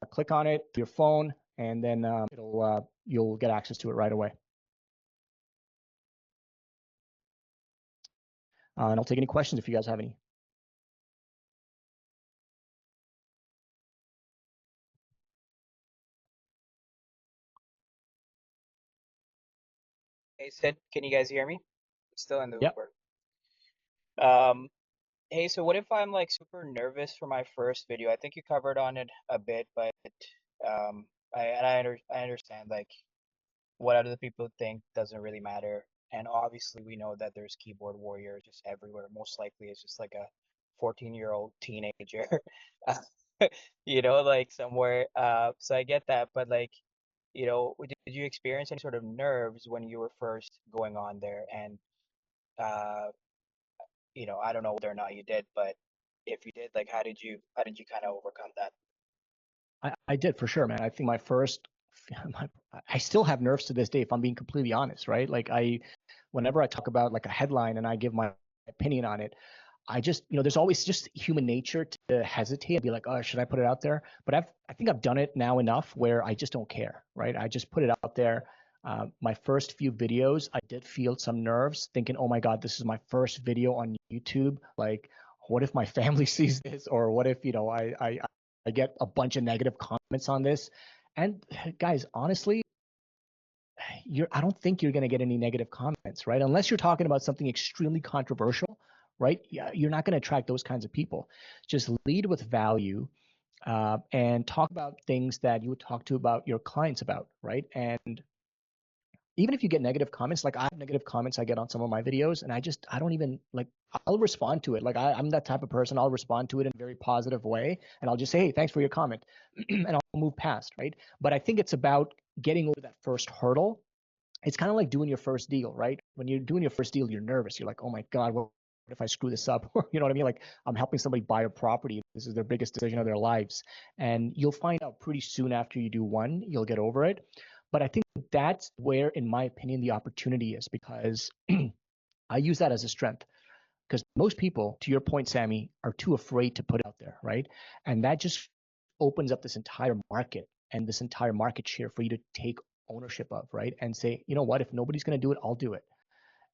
Speaker 3: click on it through your phone, and then you'll get access to it right away. And I'll take any questions if you guys have any.
Speaker 4: Hey Sid, can you guys hear me? I'm still in the
Speaker 3: Yep.
Speaker 4: Uber. Hey, so what if I'm like super nervous for my first video? I think you covered on it a bit, but I understand like what other people think doesn't really matter. And obviously, we know that there's keyboard warriors just everywhere. Most likely, it's just like a 14-year-old teenager, like somewhere. So I get that, but like, did you experience any sort of nerves when you were first going on there? And uh, I don't know whether or not you did, but if you did, like, how did you kind of overcome that?
Speaker 3: I did for sure, man. I think my first, I still have nerves to this day, if I'm being completely honest, right? Like whenever I talk about like a headline and I give my opinion on it, I just, there's always just human nature to hesitate and be like, oh, should I put it out there? But I think I've done it now enough where I just don't care, right? I just put it out there. My first few videos, I did feel some nerves thinking, oh my God, this is my first video on YouTube. Like, what if my family sees this? Or what if, I get a bunch of negative comments on this? And guys, honestly, I don't think you're going to get any negative comments, right? Unless you're talking about something extremely controversial, right? Yeah, you're not going to attract those kinds of people. Just lead with value, and talk about things that you would talk to about your clients about, right? And even if you get negative comments, like I have negative comments I get on some of my videos, and I don't even like, I'll respond to it. Like I'm that type of person. I'll respond to it in a very positive way, and I'll just say, hey, thanks for your comment, and I'll move past, right? But I think it's about getting over that first hurdle. It's kind of like doing your first deal, right? When you're doing your first deal, you're nervous. You're like, oh my God, what if I screw this up? You know what I mean? Like I'm helping somebody buy a property. This is their biggest decision of their lives. And you'll find out pretty soon after you do one, you'll get over it. But I think that's where, in my opinion, the opportunity is, because I use that as a strength. Because most people, to your point, Sammy, are too afraid to put it out there, right? And that just opens up this entire market and this entire market share for you to take ownership of, right? And say, you know what, if nobody's going to do it, I'll do it.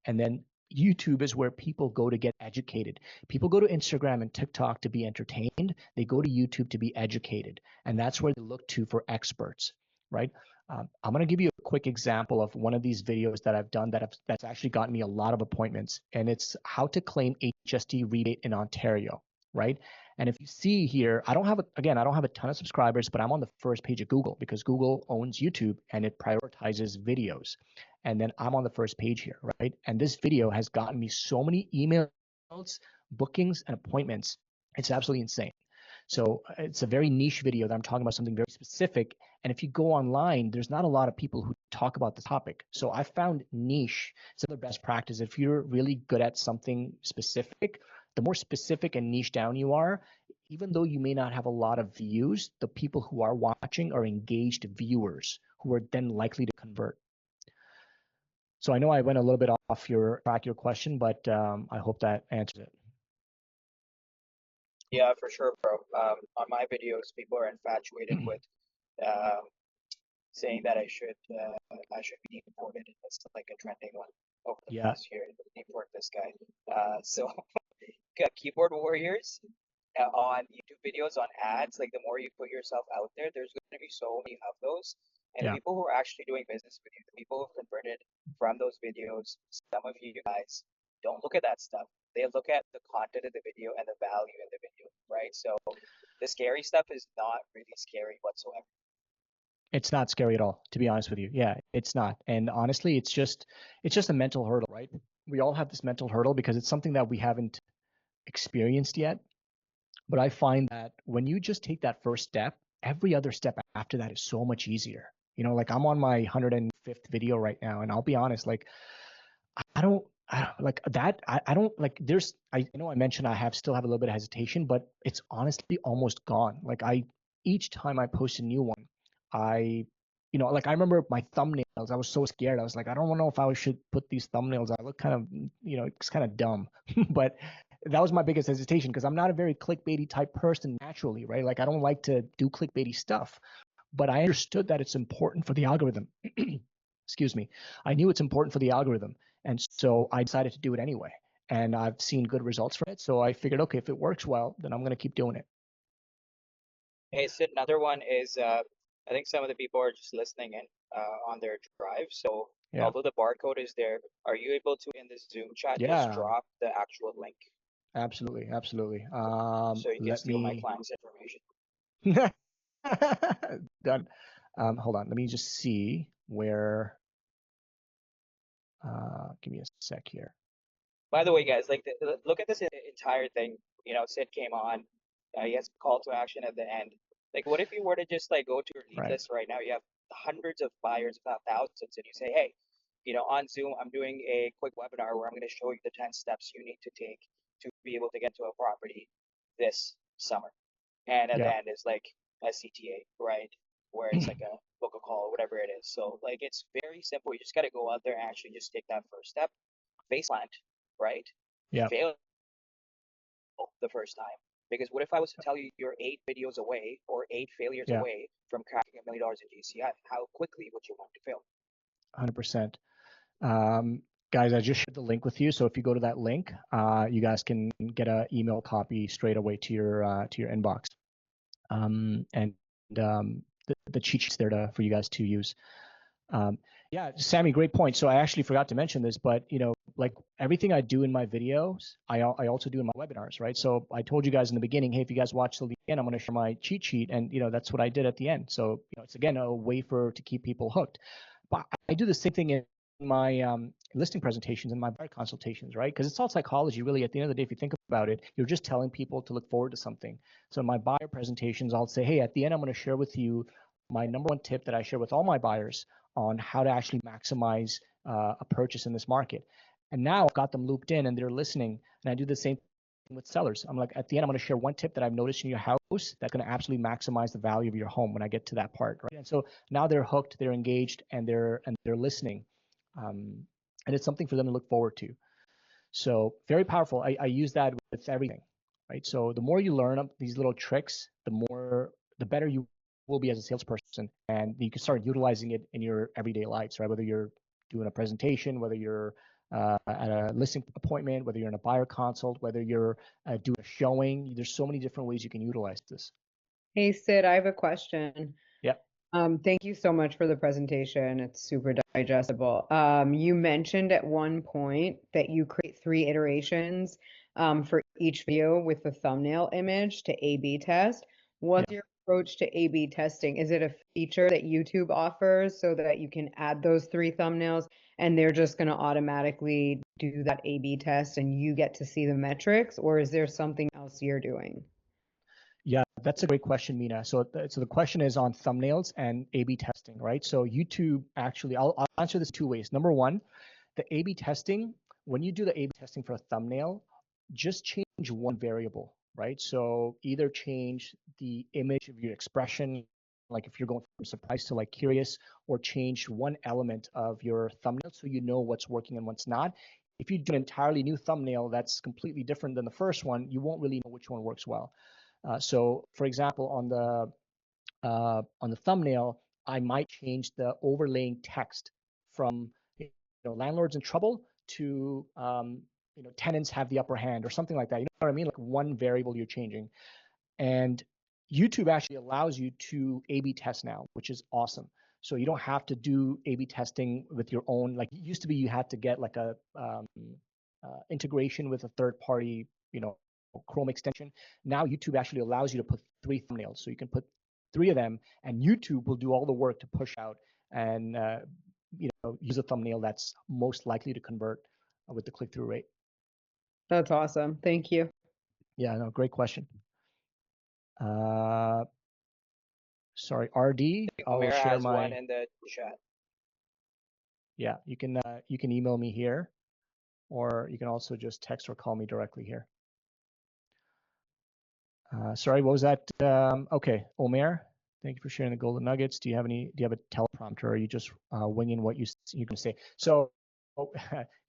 Speaker 3: And then YouTube is where people go to get educated. People go to Instagram and TikTok to be entertained. They go to YouTube to be educated. And that's where they look to for experts, right? I'm going to give you a quick example of one of these videos that I've done that's actually gotten me a lot of appointments. And it's how to claim HST rebate in Ontario, right? And if you see here, I don't have a ton of subscribers, but I'm on the first page of Google because Google owns YouTube and it prioritizes videos. And then I'm on the first page here, right? And this video has gotten me so many emails, bookings, and appointments. It's absolutely insane. So it's a very niche video that I'm talking about something very specific. And if you go online, there's not a lot of people who talk about the topic. So I found niche, some of the best practice. If you're really good at something specific, the more specific and niche down you are, even though you may not have a lot of views, the people who are watching are engaged viewers who are then likely to convert. So I know I went a little bit off your question, but I hope that answers it.
Speaker 4: Yeah, for sure, bro. On my videos, people are infatuated with um, saying that I should be deported. That's like a trending one over the
Speaker 3: Yeah,
Speaker 4: past year. Deport this guy. So keyboard warriors on YouTube videos, on ads, like the more you put yourself out there, there's going to be so many of those. And the
Speaker 3: yeah.
Speaker 4: people who are actually doing business with you, the people who've converted from those videos, some of you guys don't look at that stuff. They look at the content of the video and the value in the video, right? So the scary stuff is not really scary whatsoever.
Speaker 3: It's not scary at all, to be honest with you. Yeah, it's not. And honestly, it's just a mental hurdle, right? We all have this mental hurdle because it's something that we haven't experienced yet. But I find that when you just take that first step, every other step after that is so much easier. Like I'm on my 105th video right now, and I'll be honest, like I don't like that. I don't like I know I mentioned I still have a little bit of hesitation, but it's honestly almost gone. Like each time I post a new one, I, like I remember my thumbnails, I was so scared. I was like, I don't know if I should put these thumbnails. I look kind of, it's kind of dumb, but that was my biggest hesitation because I'm not a very clickbaity type person naturally, right? Like I don't like to do clickbaity stuff, but I understood that it's important for the algorithm. Excuse me. I knew it's important for the algorithm. And so I decided to do it anyway. and I've seen good results from it. So I figured, okay, if it works well, then I'm going to keep doing it.
Speaker 4: Hey, Sid, another one is I think some of the people are just listening in on their drive. So
Speaker 3: Yeah.
Speaker 4: although the barcode is there, are you able to in this Zoom chat just
Speaker 3: Yeah,
Speaker 4: drop the actual link
Speaker 3: absolutely. Absolutely.
Speaker 4: so you can
Speaker 3: Let
Speaker 4: steal my
Speaker 3: me,
Speaker 4: client's information?
Speaker 3: done. Hold on. Let me just see where, give me a sec here.
Speaker 4: By the way, guys, like look at this entire thing. You know, Sid came on. He has a call to action at the end. Like, what if you were to just like go to your lead
Speaker 3: Right.
Speaker 4: list right now? You have hundreds of buyers, if not thousands, and you say, hey, you know, on Zoom, I'm doing a quick webinar where I'm going to show you the 10 steps you need to take to be able to get to a property this summer. And at the
Speaker 3: Yeah.
Speaker 4: end is like a CTA, right? Where it's like a book a call, whatever it is. So like it's very simple. You just got to go out there and actually just take that first step, face plant, right?
Speaker 3: Yeah.
Speaker 4: Fail the first time. Because what if I was to tell you you're 8 videos away or 8 failures
Speaker 3: Yeah.
Speaker 4: away from cracking $1 million in GCI? How quickly would you want to fail?
Speaker 3: 100%. Guys, I just shared the link with you. So if you go to that link, you guys can get an email copy straight away to your inbox. And the cheat sheet's there for you guys to use. Yeah, Sammy, great point. So I actually forgot to mention this, but you know, like everything I do in my videos, I also do in my webinars, right? So I told you guys in the beginning, hey, if you guys watch till the end, I'm going to share my cheat sheet, and you know that's what I did at the end. So you know, it's again a way to keep people hooked. But I do the same thing in my listing presentations and my buyer consultations, right? Because it's all psychology, really. At the end of the day, if you think about it, you're just telling people to look forward to something. So in my buyer presentations, I'll say, hey, at the end, I'm going to share with you my number one tip that I share with all my buyers on how to actually maximize a purchase in this market. And now I've got them looped in and they're listening. And I do the same thing with sellers. I'm like, at the end, I'm going to share one tip that I've noticed in your house that's going to absolutely maximize the value of your home when I get to that part, right? And so now they're hooked, they're engaged, and they're listening. And it's something for them to look forward to. So very powerful. I use that with everything, right? So the more you learn these little tricks, the better you will be as a salesperson, and you can start utilizing it in your everyday lives, right? Whether you're doing a presentation, whether you're at a listing appointment, whether you're in a buyer consult, whether you're doing a showing. There's so many different ways you can utilize this.
Speaker 6: Hey, Sid, I have a question.
Speaker 3: Yeah.
Speaker 6: Thank you so much for the presentation. It's super digestible. You mentioned at one point that you create 3 iterations for each video with the thumbnail image to A/B test. What's your approach to A/B testing? Is it a feature that YouTube offers so that you can add those 3 thumbnails and they're just going to automatically do that A/B test and you get to see the metrics, or is there something else you're doing?
Speaker 3: Yeah, that's a great question, Mina. So the question is on thumbnails and A/B testing, right? So YouTube actually, I'll answer this 2 ways. Number one, the A/B testing, when you do the A/B testing for a thumbnail, just change one variable, right? So either change the image of your expression, like if you're going from surprised to like curious, or change one element of your thumbnail so you know what's working and what's not. If you do an entirely new thumbnail that's completely different than the first one, you won't really know which one works well. So for example, on the thumbnail, I might change the overlaying text from landlords in trouble to tenants have the upper hand or something like that. You know what I mean? Like one variable you're changing. And YouTube actually allows you to A/B test now, which is awesome. So you don't have to do A/B testing with your own. Like it used to be, you had to get like a integration with a third party, Chrome extension. Now YouTube actually allows you to put 3 thumbnails, so you can put 3 of them, and YouTube will do all the work to push out and use a thumbnail that's most likely to convert with the click-through rate.
Speaker 6: That's awesome. Thank you.
Speaker 3: Yeah, no, great question. Sorry, RD. I'll share my
Speaker 4: one in the chat.
Speaker 3: Yeah, you can email me here, or you can also just text or call me directly here. Sorry, what was that? Okay, Omer, thank you for sharing the golden nuggets. Do you have a teleprompter, or are you just winging what you're going to say? So,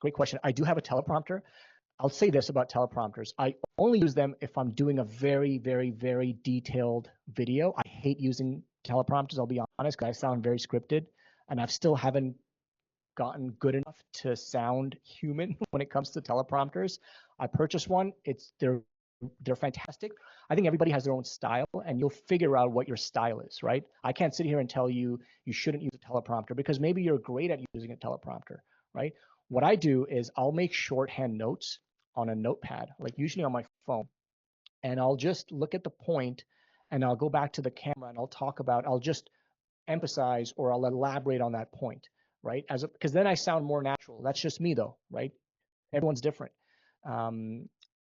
Speaker 3: great question. I do have a teleprompter. I'll say this about teleprompters. I only use them if I'm doing a very, very, very detailed video. I hate using teleprompters, I'll be honest, because I sound very scripted, and I still haven't gotten good enough to sound human when it comes to teleprompters. I purchased one. They're fantastic. I think everybody has their own style, and you'll figure out what your style is, right? I can't sit here and tell you you shouldn't use a teleprompter because maybe you're great at using a teleprompter, right? What I do is I'll make shorthand notes on a notepad, like usually on my phone, and I'll just look at the point and I'll go back to the camera and I'll just emphasize or I'll elaborate on that point, right? Because then I sound more natural. That's just me though, right? Everyone's different.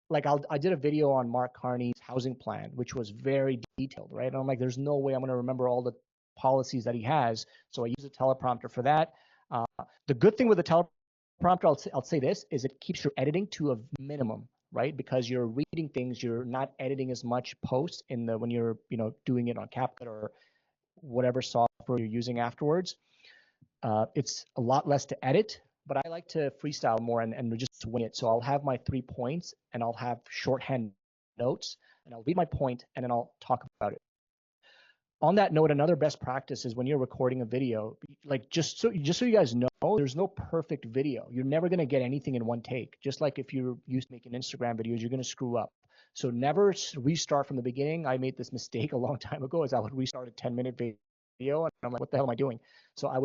Speaker 3: Like I did a video on Mark Carney's housing plan, which was very detailed, right? And I'm like, there's no way I'm going to remember all the policies that he has. So I use a teleprompter for that. The good thing with a teleprompter, I'll say this, is it keeps your editing to a minimum, right? Because you're reading things, you're not editing as much post when you're doing it on CapCut or whatever software you're using afterwards. It's a lot less to edit, but I like to freestyle more and just wing it. So I'll have my 3 points and I'll have shorthand notes and I'll read my point and then I'll talk about it. On that note, another best practice is when you're recording a video, like just so you guys know, there's no perfect video. You're never going to get anything in one take. Just like if you're used to making Instagram videos, you're going to screw up. So never restart from the beginning. I made this mistake a long time ago as I would restart a 10-minute video and I'm like, what the hell am I doing? So I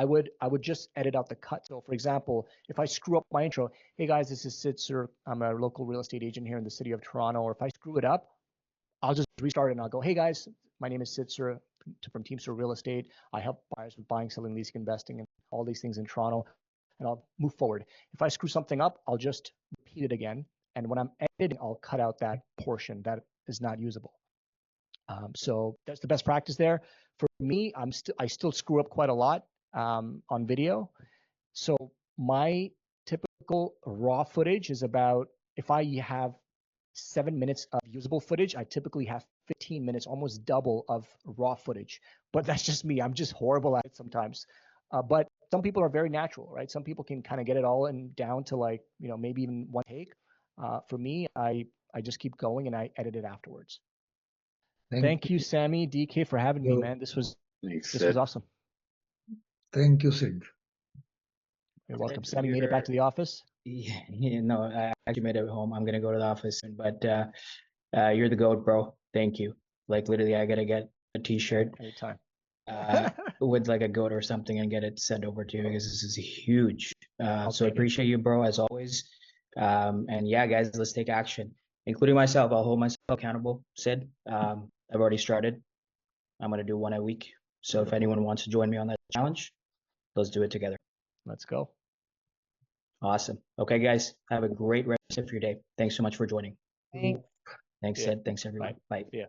Speaker 3: would just edit out the cut. So for example, if I screw up my intro, hey guys, this is Sid Sir. I'm a local real estate agent here in the city of Toronto. Or if I screw it up, I'll just restart it and I'll go, hey guys, my name is Sid Sir from Team Sir Real Estate. I help buyers with buying, selling, leasing, investing, and all these things in Toronto. And I'll move forward. If I screw something up, I'll just repeat it again. And when I'm editing, I'll cut out that portion that is not usable. So that's the best practice there. For me, I still screw up quite a lot on video. So my typical raw footage is about, if I have 7 minutes of usable footage, I typically have 15 minutes, almost double of raw footage. But that's just me. I'm just horrible at it sometimes. But some people are very natural, right? Some people can kind of get it all down to like, maybe even one take. For me, I just keep going and I edit it afterwards. Thank you, Sammy, DK, for having me, man. This was awesome.
Speaker 7: Thank you, Sid.
Speaker 3: You're welcome. Sammy made it back to the office?
Speaker 8: Yeah, no, I actually made it home. I'm going to go to the office soon, but you're the GOAT, bro. Thank you. Like literally, I got to get a t-shirt
Speaker 3: anytime
Speaker 8: with like a goat or something and get it sent over to you because this is huge. So I appreciate you, bro, as always. And yeah, guys, let's take action, including myself. I'll hold myself accountable. Sid, I've already started. I'm going to do one a week. So if anyone wants to join me on that challenge, let's do it together.
Speaker 3: Let's go.
Speaker 8: Awesome. Okay, guys, have a great rest of your day. Thanks so much for joining.
Speaker 6: Thanks.
Speaker 8: Thanks, Sid. Thanks, everyone. Bye.
Speaker 3: Yeah.